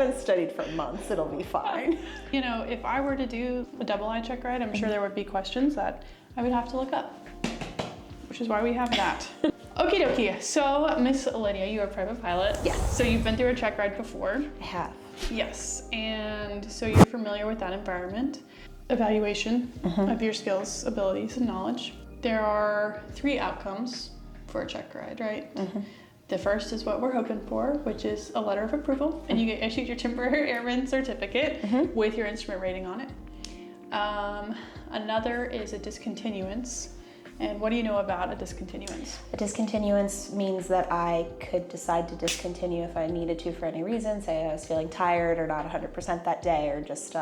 haven't studied for months, it'll be fine. You know, if I were to do a double eye check ride, I'm sure there would be questions that I would have to look up, which is why we have that. Okie dokie. So, Miss Lydia, you're a private pilot. Yes. So you've been through a check ride before. I have. Yes. And so you're familiar with that environment. Evaluation of your skills, abilities, and knowledge. There are 3 outcomes for a check ride, right? The first is what we're hoping for, which is a letter of approval, and you get issued your temporary airman certificate with your instrument rating on it. Another is a discontinuance. And what do you know about a discontinuance? A discontinuance means that I could decide to discontinue if I needed to for any reason. Say I was feeling tired or not 100% that day, or just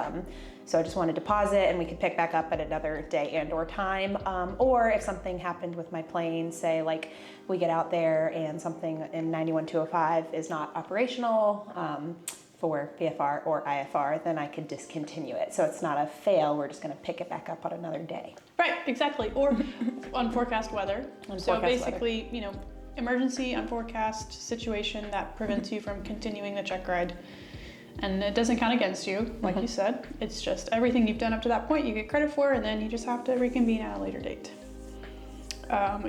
so I just wanted to pause it and we could pick back up at another day and or time. Or if something happened with my plane, say like we get out there and something in 91205 is not operational for PFR or IFR, then I could discontinue it. So it's not a fail, we're just gonna pick it back up on another day. Right, exactly. Or on forecast weather. So basically, you know, emergency, unforecast situation that prevents you from continuing the check ride. And it doesn't count against you, like you said. It's just everything you've done up to that point you get credit for, and then you just have to reconvene at a later date.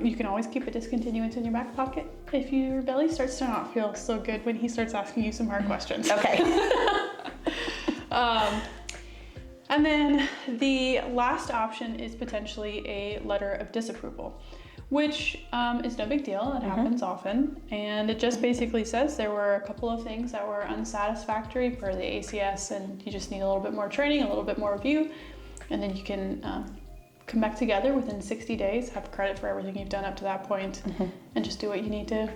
You can always keep a discontinuance in your back pocket if your belly starts to not feel so good when he starts asking you some hard questions. Okay. And then the last option is potentially a letter of disapproval, which is no big deal. It happens often. And it just basically says there were a couple of things that were unsatisfactory per the ACS, and you just need a little bit more training, a little bit more review, and then you can come back together within 60 days, have credit for everything you've done up to that point, and just do what you need to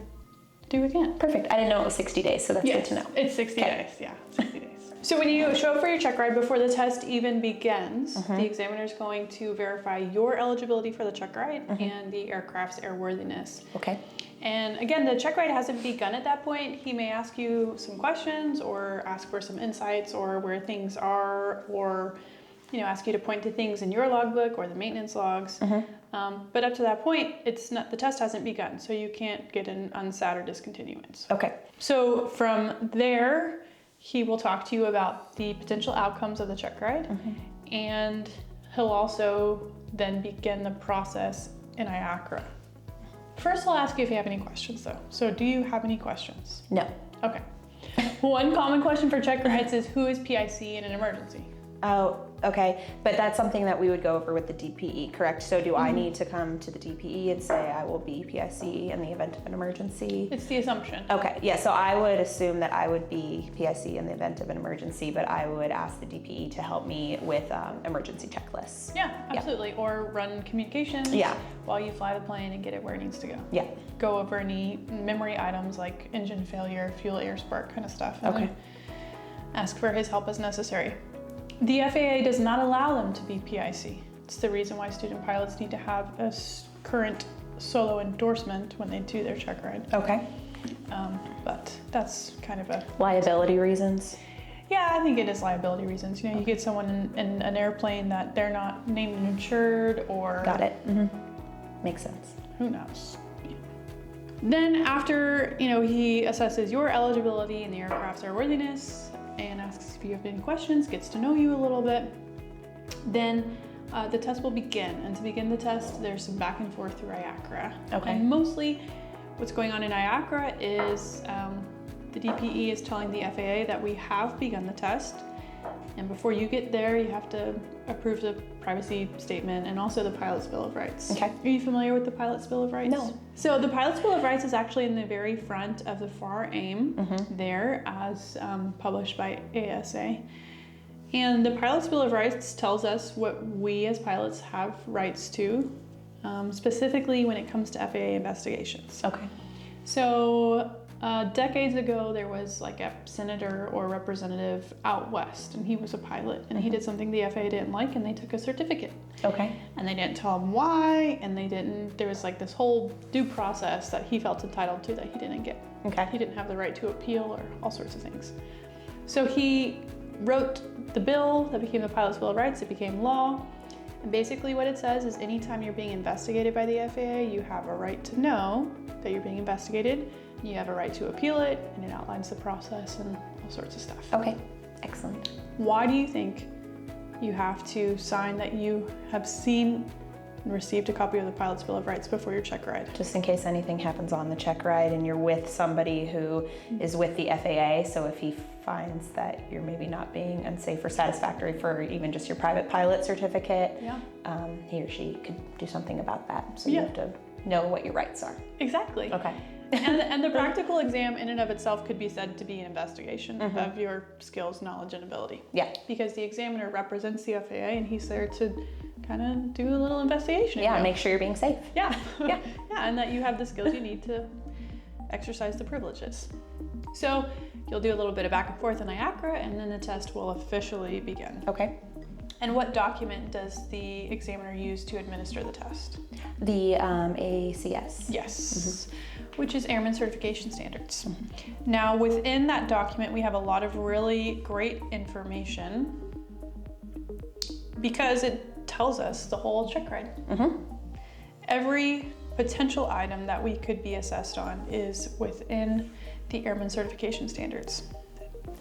do again. Perfect. I didn't know it was 60 days, so that's good to know. It's 60 days, yeah, 60 days. So when you show up for your check ride before the test even begins, the examiner is going to verify your eligibility for the check ride and the aircraft's airworthiness. Okay. And again, the check ride hasn't begun at that point. He may ask you some questions or ask for some insights or where things are, or you know, ask you to point to things in your logbook or the maintenance logs. But up to that point, it's not, the test hasn't begun, so you can't get an unsat or discontinuance. Okay. So from there, he will talk to you about the potential outcomes of the check ride, and he'll also then begin the process in IACRA. First, I'll ask you if you have any questions, though. So do you have any questions? No. Okay. One common question for check rides is, who is PIC in an emergency? Oh, okay. But that's something that we would go over with the DPE, correct? So do I need to come to the DPE and say I will be PIC in the event of an emergency? It's the assumption. Okay, yeah, so I would assume that I would be PIC in the event of an emergency, but I would ask the DPE to help me with emergency checklists. Yeah, absolutely. Or run communications while you fly the plane and get it where it needs to go. Yeah. Go over any memory items like engine failure, fuel air spark kind of stuff. Okay. Ask for his help as necessary. The FAA does not allow them to be PIC. It's the reason why student pilots need to have a current solo endorsement when they do their check ride. Okay. But that's kind of a... Liability reasons? Yeah, I think it is liability reasons. You know, you get someone in an airplane that they're not named and insured, or... Got it. Makes sense. Who knows? Then after, you know, he assesses your eligibility and the aircraft's airworthiness and asks if you have any questions, gets to know you a little bit, then the test will begin. And to begin the test, there's some back and forth through IACRA. Okay. And mostly what's going on in IACRA is the DPE is telling the FAA that we have begun the test. And before you get there, you have to approve the privacy statement and also the Pilot's Bill of Rights. Okay. Are you familiar with the Pilot's Bill of Rights? No. So the Pilot's Bill of Rights is actually in the very front of the FAR AIM there, as published by ASA. And the Pilot's Bill of Rights tells us what we as pilots have rights to, specifically when it comes to FAA investigations. Okay. So decades ago, there was like a senator or representative out west, and he was a pilot, and he did something the FAA didn't like, and they took a certificate. Okay. And they didn't tell him why, and there was like this whole due process that he felt entitled to that he didn't get. Okay. He didn't have the right to appeal or all sorts of things. So he wrote the bill that became the Pilot's Bill of Rights. It became law. And basically what it says is anytime you're being investigated by the FAA, you have a right to know that you're being investigated. You have a right to appeal it, and it outlines the process and all all sorts of stuff. Okay, excellent. Why do you think you have to sign that you have seen and received a copy of the Pilot's Bill of Rights before your check ride? Just in case anything happens on the check ride and you're with somebody who is with the FAA, so if he finds that you're maybe not being unsafe or satisfactory for even just your private pilot certificate, he or she could do something about that. So you have to know what your rights are. Exactly. Okay. And the practical exam in and of itself could be said to be an investigation of your skills, knowledge, and ability. Yeah. Because the examiner represents the FAA and he's there to kind of do a little investigation. Yeah, make sure you're being safe. Yeah. Yeah, and that you have the skills you need to exercise the privileges. So you'll do a little bit of back and forth in IACRA, and then the test will officially begin. Okay. And what document does the examiner use to administer the test? The ACS. Yes, which is Airman Certification Standards. Now, within that document, we have a lot of really great information because it tells us the whole check ride. Every potential item that we could be assessed on is within the Airman Certification Standards.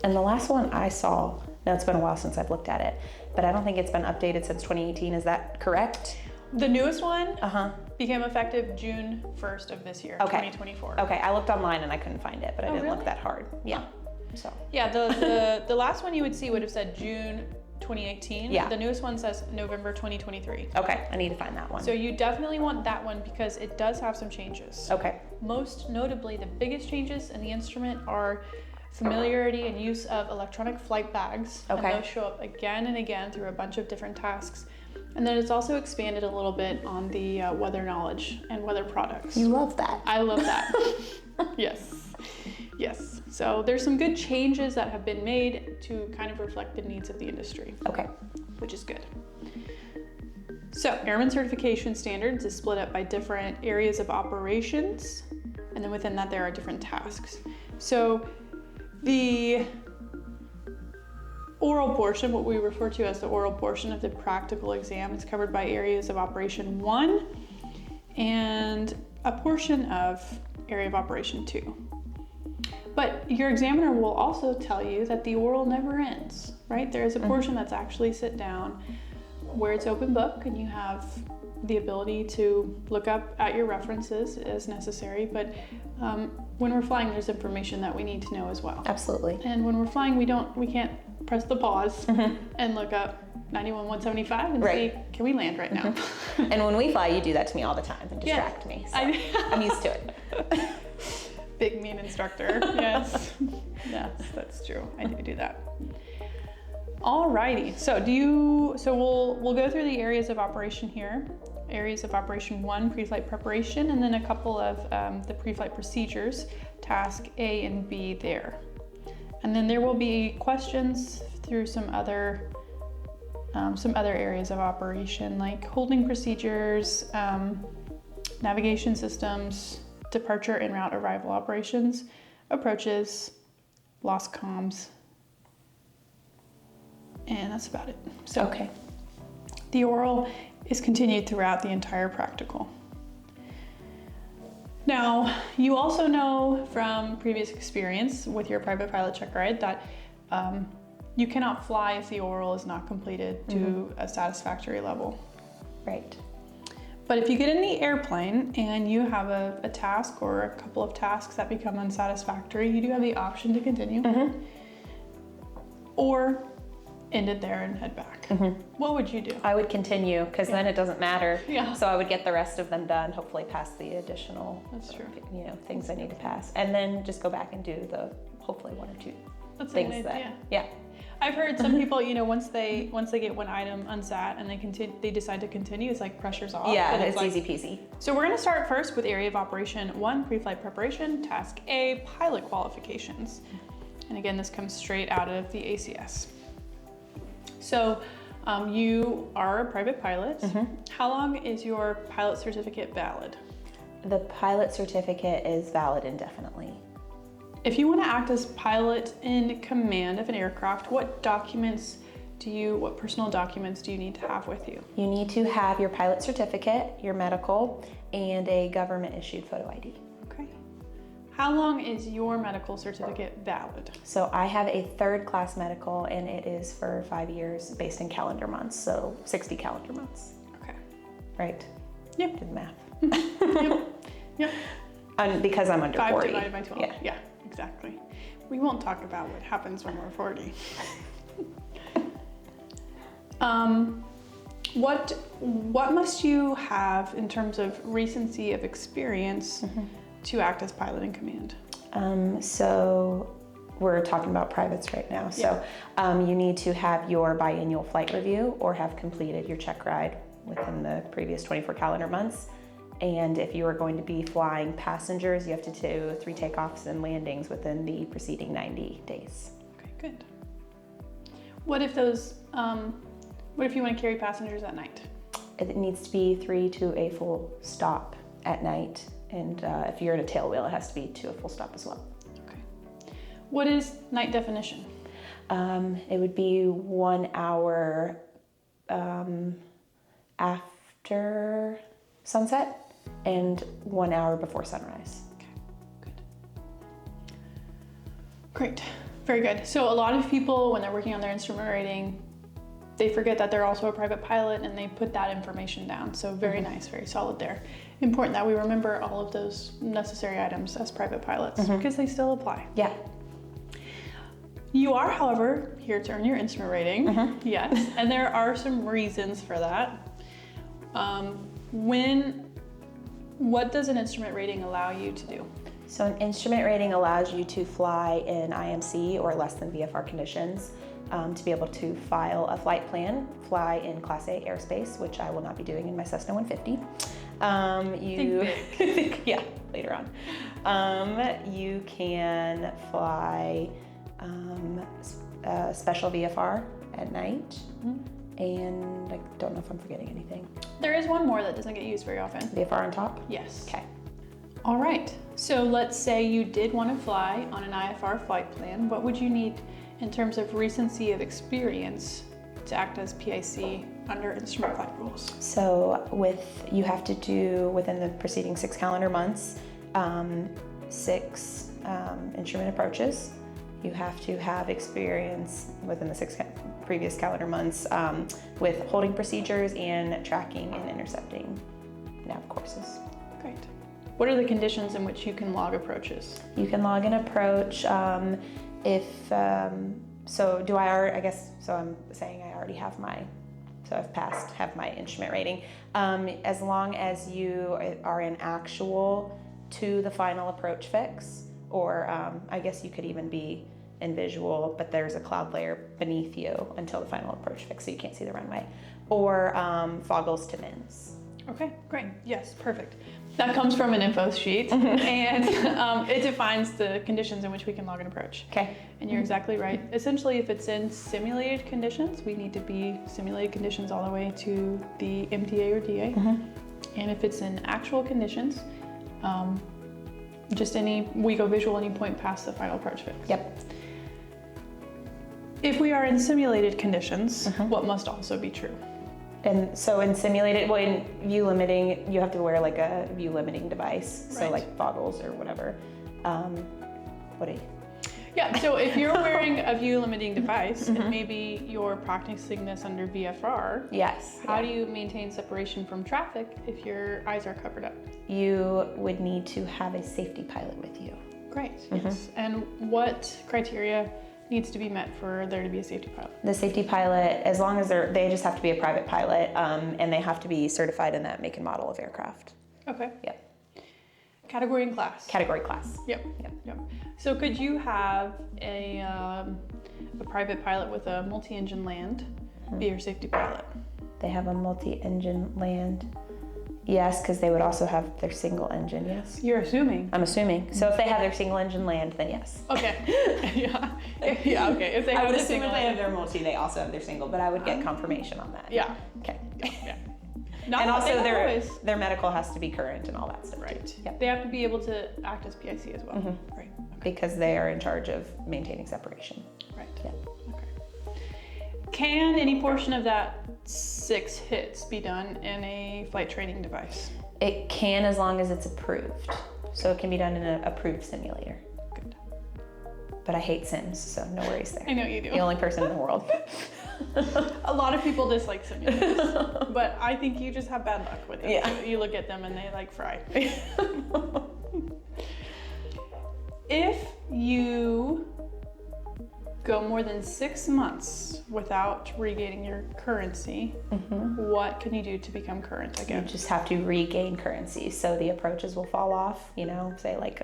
And the last one I saw, now it's been a while since I've looked at it, but I don't think it's been updated since 2018. Is that correct? The newest one became effective June 1st of this year, 2024. Okay, I looked online and I couldn't find it, but I didn't really? look that hard. Yeah. So. Yeah, the last one you would see would have said June 2018. Yeah. The newest one says November 2023. Okay, I need to find that one. So you definitely want that one because it does have some changes. Okay. Most notably, the biggest changes in the instrument are familiarity and use of electronic flight bags. Okay. And those show up again and again through a bunch of different tasks. And then it's also expanded a little bit on the weather knowledge and weather products. You love that. I love that. Yes. Yes. So there's some good changes that have been made to kind of reflect the needs of the industry. Okay. Which is good. So Airman Certification Standards is split up by different areas of operations. And then within that, there are different tasks. So the oral portion, what we refer to as the oral portion of the practical exam, is covered by areas of operation 1 and a portion of area of operation 2. But your examiner will also tell you that the oral never ends, right? There is a portion that's actually sit down where it's open book and you have the ability to look up at your references as necessary. But when we're flying, there's information that we need to know as well. Absolutely. And when we're flying, we can't press the pause and look up 91-175 and see, can we land right now? And when we fly, you do that to me all the time and distract me. So I'm used to it. Big mean instructor. Yes. Yes, that's true. I do that. Alrighty. So we'll go through the areas of operation here. Areas of operation 1, pre-flight preparation, and then a couple of the pre-flight procedures, task A and B there. And then there will be questions through some other areas of operation, like holding procedures, navigation systems, departure and route arrival operations, approaches, lost comms, and that's about it. So okay. The oral is continued throughout the entire practical. Now, you also know from previous experience with your private pilot check ride that you cannot fly if the oral is not completed to a satisfactory level. Right. But if you get in the airplane and you have a task or a couple of tasks that become unsatisfactory, you do have the option to continue or end it there and head back. What would you do? I would continue because then it doesn't matter. Yeah. So I would get the rest of them done, hopefully pass the additional things I need to pass, and then just go back and do the hopefully 1 or 2 things that. I've heard some people, once they get one item unsat and they decide to continue, it's like pressure's off. Yeah, it's like, easy peasy. So we're gonna start first with area of operation 1, pre-flight preparation, task A, pilot qualifications. And again, this comes straight out of the ACS. So you are a private pilot. How long is your pilot certificate valid? The pilot certificate is valid indefinitely. If you want to act as pilot in command of an aircraft, what personal documents do you need to have with you? You need to have your pilot certificate, your medical, and a government issued photo ID. Okay. How long is your medical certificate valid? So I have a 3rd class medical, and it is for 5 years based in calendar months, so 60 calendar months. Okay. Right? Yep. Did the math. Yep. Because I'm under 5 40. divided by 12. Yeah, exactly. We won't talk about what happens when we're 40. What must you have in terms of recency of experience to act as pilot in command? So we're talking about privates right now. So you need to have your biannual flight review or have completed your check ride within the previous 24 calendar months. And if you are going to be flying passengers, you have to do 3 takeoffs and landings within the preceding 90 days. Okay, good. What if you want to carry passengers at night? It needs to be 3 to a full stop at night. And if you're in a tail wheel, it has to be to a full stop as well. Okay. What is night definition? It would be 1 hour after sunset and 1 hour before sunrise. Okay, good. Great, very good. So a lot of people, when they're working on their instrument rating, they forget that they're also a private pilot and they put that information down. So very nice, very solid there. Important that we remember all of those necessary items as private pilots because they still apply. Yeah. You are, however, here to earn your instrument rating. Yes, and there are some reasons for that. What does an instrument rating allow you to do? So an instrument rating allows you to fly in IMC or less than VFR conditions, to be able to file a flight plan, fly in Class A airspace, which I will not be doing in my Cessna 150. Yeah, later on. You can fly special VFR at night, and I don't know if I'm forgetting anything. There is one more that doesn't get used very often. VFR on top? Yes. Okay. All right, so let's say you did want to fly on an IFR flight plan. What would you need in terms of recency of experience to act as PIC under instrument flight rules? So you have to do within the preceding 6 calendar months, 6 instrument approaches. You have to have experience within the 6 previous calendar months with holding procedures and tracking and intercepting nav courses. Great. What are the conditions in which you can log approaches? You can log an approach so I'm saying I already have have my instrument rating. As long as you are in actual to the final approach fix, or I guess you could even be in visual, but there's a cloud layer beneath you until the final approach fix, so you can't see the runway, or foggles to mins. Okay, great. Yes, perfect. That comes from an info sheet, and it defines the conditions in which we can log an approach. Okay. And you're exactly right. Essentially, if it's in simulated conditions, we need to be simulated conditions all the way to the MTA or DA. And if it's in actual conditions, we go visual any point past the final approach fix. Yep. If we are in simulated conditions, what must also be true? And so in simulated, in view limiting, you have to wear like a view limiting device. So Right. like foggles or whatever. Yeah, so if you're wearing a view limiting device and maybe you're practicing this under VFR, Yes. how do you maintain separation from traffic if your eyes are covered up? You would need to have a safety pilot with you. Great, yes. And what criteria needs to be met for there to be a safety pilot? The safety pilot, as long as they just have to be a private pilot, and they have to be certified in that make and model of aircraft. Okay. Yep. Category and class. Category class. Yep. So could you have a private pilot with a multi-engine land be your safety pilot? They have a multi-engine land. Yes, because they would also have their single engine, yes. You're assuming. I'm assuming. So if they have their single engine land, then yes. Okay. Yeah, okay. If they I have would the assume single if they have their multi, they also have their single, but I would get confirmation on that. Yeah. Okay. Yeah. And also they their always. medical has to be current and all that stuff. Right. Too. Yep. They have to be able to act as PIC as well. Right. Because they are in charge of maintaining separation. Right. Yeah. Okay. Can any portion of that 6 hits be done in a flight training device? It can, as long as it's approved. So it can be done in an approved simulator. Good. But I hate sims, so no worries there. I know you do. The only person in the world. A lot of people dislike simulators, but I think you just have bad luck with it. Yeah. You look at them and they like fry. If you go more than 6 months without regaining your currency, what can you do to become current You again? just have to regain currency. So the approaches will fall off, you know, say like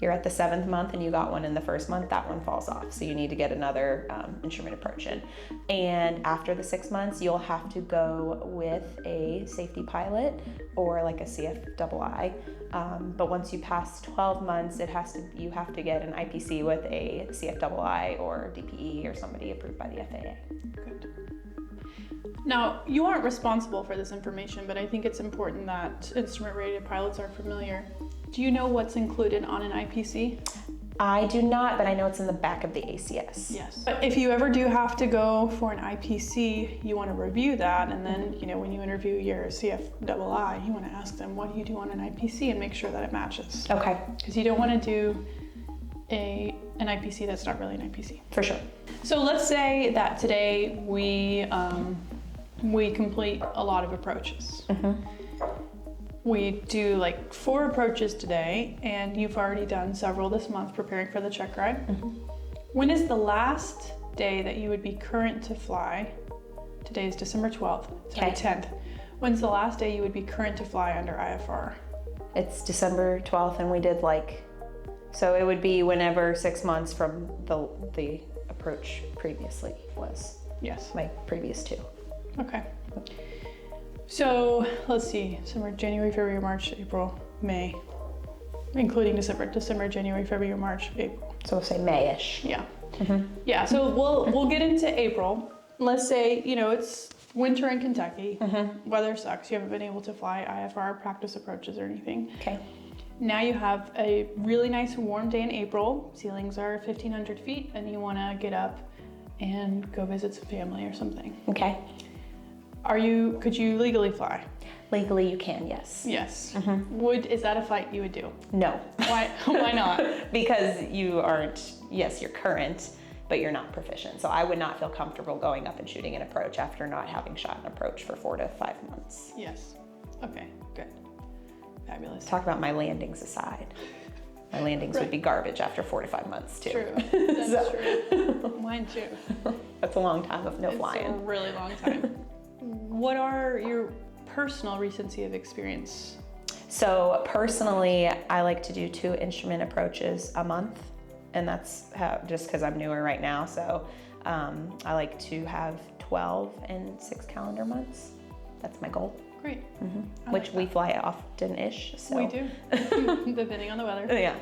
you're at the 7th month and you got one in the 1st month, that one falls off. So you need to get another instrument approach in. And after the 6 months, you'll have to go with a safety pilot or like a CFII. But once you pass 12 months, you have to get an IPC with a CFII or DPE or somebody approved by the FAA. Good. Now, you aren't responsible for this information, but I think it's important that instrument-rated pilots are familiar. Do you know what's included on an IPC? I do not, but I know it's in the back of the ACS. Yes. But if you ever do have to go for an IPC, you want to review that, and then, when you interview your CFII, you want to ask them, what do you do on an IPC, and make sure that it matches. Okay. Because you don't want to do an IPC that's not really an IPC. For sure. So let's say that today we complete a lot of approaches. We do like 4 approaches today, and you've already done several this month preparing for the check ride. When is the last day that you would be current to fly? Today is December 12th, sorry, 10th. When's the last day you would be current to fly under IFR? It's December 12th, and we did so it would be whenever 6 months from the approach previously was. Yes. My previous 2. Okay. So let's see, December, January, February, March, April, May, including December, January, February, March, April. So we'll say May-ish. Yeah. Yeah, so we'll get into April. Let's say, it's winter in Kentucky, weather sucks, you haven't been able to fly IFR practice approaches or anything. Okay. Now you have a really nice warm day in April, ceilings are 1,500 feet, and you wanna get up and go visit some family or something. Okay. Could you legally fly? Legally, you can, yes. Yes. Is that a flight you would do? No. Why not? Because you aren't, yes, you're current, but you're not proficient. So I would not feel comfortable going up and shooting an approach after not having shot an approach for 4 to 5 months. Yes. Okay, good. Fabulous. Talk about my landings aside. My landings would be garbage after 4 to 5 months too. True. That's true. Mine too. That's a long time of no flying. It's a really long time. What are your personal recency of experience? So personally, I like to do 2 instrument approaches a month, and that's just because I'm newer right now. So I like to have 12 in 6 calendar months. That's my goal. Great. Which we fly often-ish. So. We do, depending on the weather. Yeah.